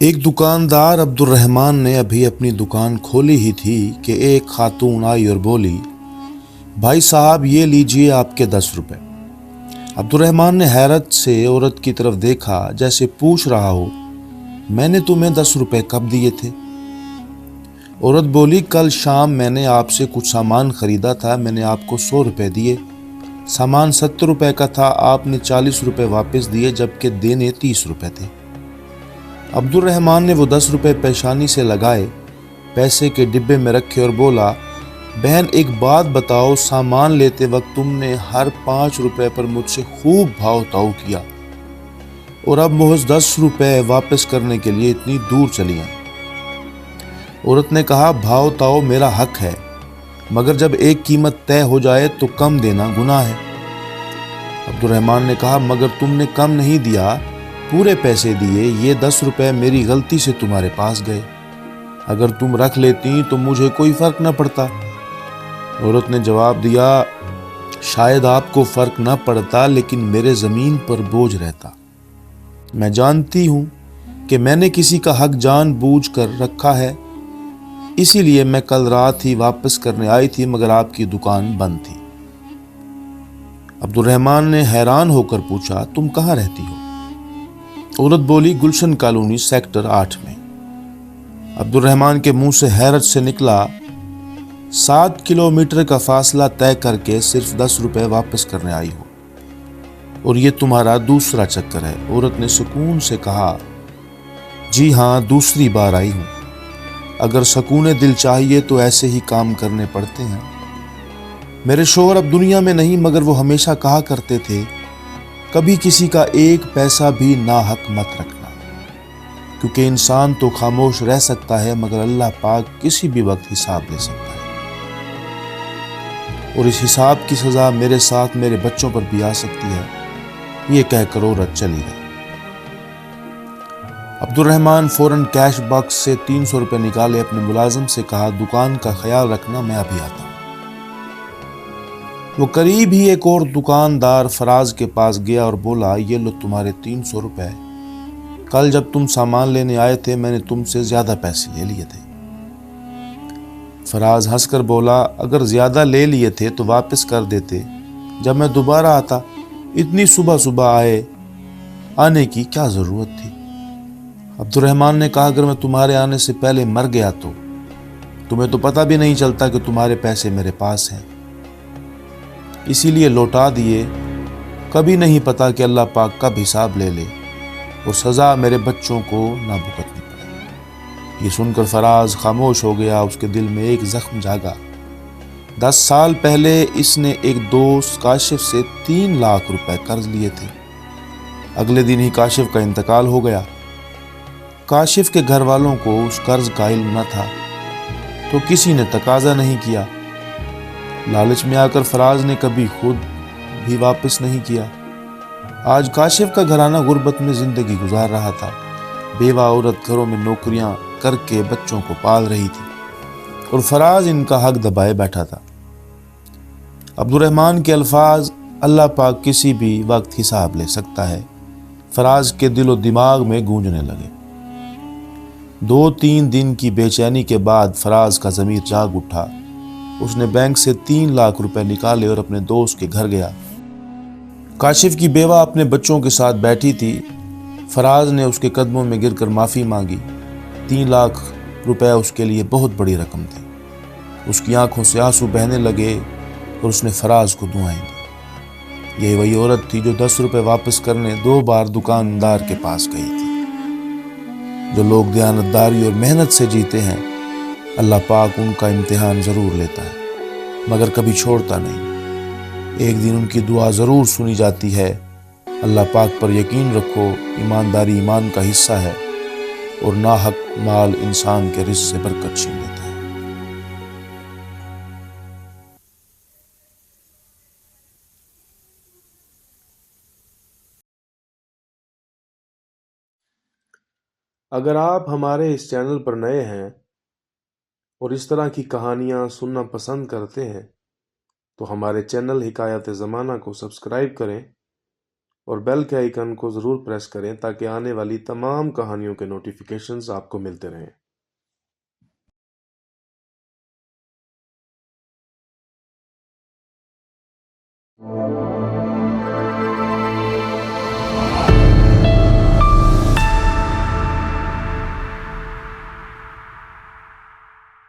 ایک دکاندار عبدالرحمان نے ابھی اپنی دکان کھولی ہی تھی کہ ایک خاتون آئی اور بولی، بھائی صاحب یہ لیجئے آپ کے 10 روپے۔ عبدالرحمان نے حیرت سے عورت کی طرف دیکھا جیسے پوچھ رہا ہو، میں نے تمہیں 10 روپے کب دیے تھے؟ عورت بولی، کل شام میں نے آپ سے کچھ سامان خریدا تھا، میں نے آپ کو 100 روپے دیے۔ سامان 70 روپے کا تھا، آپ نے 40 روپے واپس دیے جبکہ دینے 30 روپے تھے۔ عبدالرحمان نے وہ 10 روپے پیشانی سے لگائے، پیسے کے ڈبے میں رکھے اور بولا، بہن ایک بات بتاؤ، سامان لیتے وقت تم نے ہر 5 روپے پر مجھ سے خوب بھاؤ تاؤ کیا اور اب محض 10 روپے واپس کرنے کے لیے اتنی دور چلی ہیں۔ عورت نے کہا، بھاؤ تاؤ میرا حق ہے، مگر جب ایک قیمت طے ہو جائے تو کم دینا گناہ ہے۔ عبدالرحمان نے کہا، مگر تم نے کم نہیں دیا، پورے پیسے دیے، یہ 10 روپے میری غلطی سے تمہارے پاس گئے، اگر تم رکھ لیتی تو مجھے کوئی فرق نہ پڑتا۔ عورت نے جواب دیا، شاید آپ کو فرق نہ پڑتا لیکن میرے زمین پر بوجھ رہتا۔ میں جانتی ہوں کہ میں نے کسی کا حق جان بوجھ کر رکھا ہے، اسی لیے میں کل رات ہی واپس کرنے آئی تھی مگر آپ کی دکان بند تھی۔ عبدالرحمان نے حیران ہو کر پوچھا، تم کہاں رہتی ہو؟ عورت بولی، گلشن کالونی سیکٹر 8 میں۔ عبدالرحمان کے منہ سے حیرت سے نکلا، 7 کلومیٹر کا فاصلہ طے کر کے صرف 10 روپے واپس کرنے آئی ہو، اور یہ تمہارا دوسرا چکر ہے۔ عورت نے سکون سے کہا، جی ہاں، دوسری بار آئی ہوں، اگر سکون دل چاہیے تو ایسے ہی کام کرنے پڑتے ہیں۔ میرے شوہر اب دنیا میں نہیں مگر وہ ہمیشہ کہا کرتے تھے، کبھی کسی کا ایک پیسہ بھی ناحق مت رکھنا، کیونکہ انسان تو خاموش رہ سکتا ہے مگر اللہ پاک کسی بھی وقت حساب لے سکتا ہے، اور اس حساب کی سزا میرے ساتھ میرے بچوں پر بھی آ سکتی ہے۔ یہ کہہ کر عورت چلی گئی۔ عبدالرحمان فوراً کیش باکس سے 300 روپے نکالے، اپنے ملازم سے کہا، دکان کا خیال رکھنا، میں ابھی آتا ہوں۔ وہ قریب ہی ایک اور دکاندار فراز کے پاس گیا اور بولا، یہ لو تمہارے 300 روپے، کل جب تم سامان لینے آئے تھے میں نے تم سے زیادہ پیسے لے لیے تھے۔ فراز ہنس کر بولا، اگر زیادہ لے لیے تھے تو واپس کر دیتے، جب میں دوبارہ آتا، اتنی صبح صبح آنے کی کیا ضرورت تھی؟ عبدالرحمان نے کہا، اگر میں تمہارے آنے سے پہلے مر گیا تو تمہیں تو پتہ بھی نہیں چلتا کہ تمہارے پیسے میرے پاس ہیں، اسی لیے لوٹا دیے، کبھی نہیں پتا کہ اللہ پاک کب حساب لے لے اور سزا میرے بچوں کو نہ بھگتنی پڑے۔ یہ سن کر فراز خاموش ہو گیا، اس کے دل میں ایک زخم جاگا۔ 10 سال پہلے اس نے ایک دوست کاشف سے 3 لاکھ روپے قرض لیے تھے، اگلے دن ہی کاشف کا انتقال ہو گیا۔ کاشف کے گھر والوں کو اس قرض کا علم نہ تھا تو کسی نے تقاضا نہیں کیا، لالچ میں آ کر فراز نے کبھی خود بھی واپس نہیں کیا۔ آج کاشف کا گھرانہ غربت میں زندگی گزار رہا تھا، بیوہ عورت گھروں میں نوکریاں کر کے بچوں کو پال رہی تھی اور فراز ان کا حق دبائے بیٹھا تھا۔ عبدالرحمان کے الفاظ، اللہ پاک کسی بھی وقت حساب لے سکتا ہے، فراز کے دل و دماغ میں گونجنے لگے۔ 2-3 دن کی بے چینی کے بعد فراز کا ضمیر جاگ اٹھا، اس نے بینک سے 3 لاکھ روپے نکالے اور اپنے دوست کے گھر گیا۔ کاشف کی بیوہ اپنے بچوں کے ساتھ بیٹھی تھی، فراز نے اس کے قدموں میں گر کر معافی مانگی۔ 3 لاکھ روپے اس کے لیے بہت بڑی رقم تھی، اس کی آنکھوں سے آنسو بہنے لگے اور اس نے فراز کو دعائیں دی۔ یہ وہی عورت تھی جو 10 روپے واپس کرنے 2 بار دکاندار کے پاس گئی تھی۔ جو لوگ دیانتداری اور محنت سے جیتے ہیں، اللہ پاک ان کا امتحان ضرور لیتا ہے مگر کبھی چھوڑتا نہیں۔ ایک دن ان کی دعا ضرور سنی جاتی ہے۔ اللہ پاک پر یقین رکھو، ایمانداری ایمان کا حصہ ہے اور ناحق مال انسان کے رزق سے برکت چھین لیتا ہے۔ اگر آپ ہمارے اس چینل پر نئے ہیں اور اس طرح کی کہانیاں سننا پسند کرتے ہیں تو ہمارے چینل حکایت زمانہ کو سبسکرائب کریں اور بیل کے آئیکن کو ضرور پریس کریں تاکہ آنے والی تمام کہانیوں کے نوٹیفیکیشنز آپ کو ملتے رہیں۔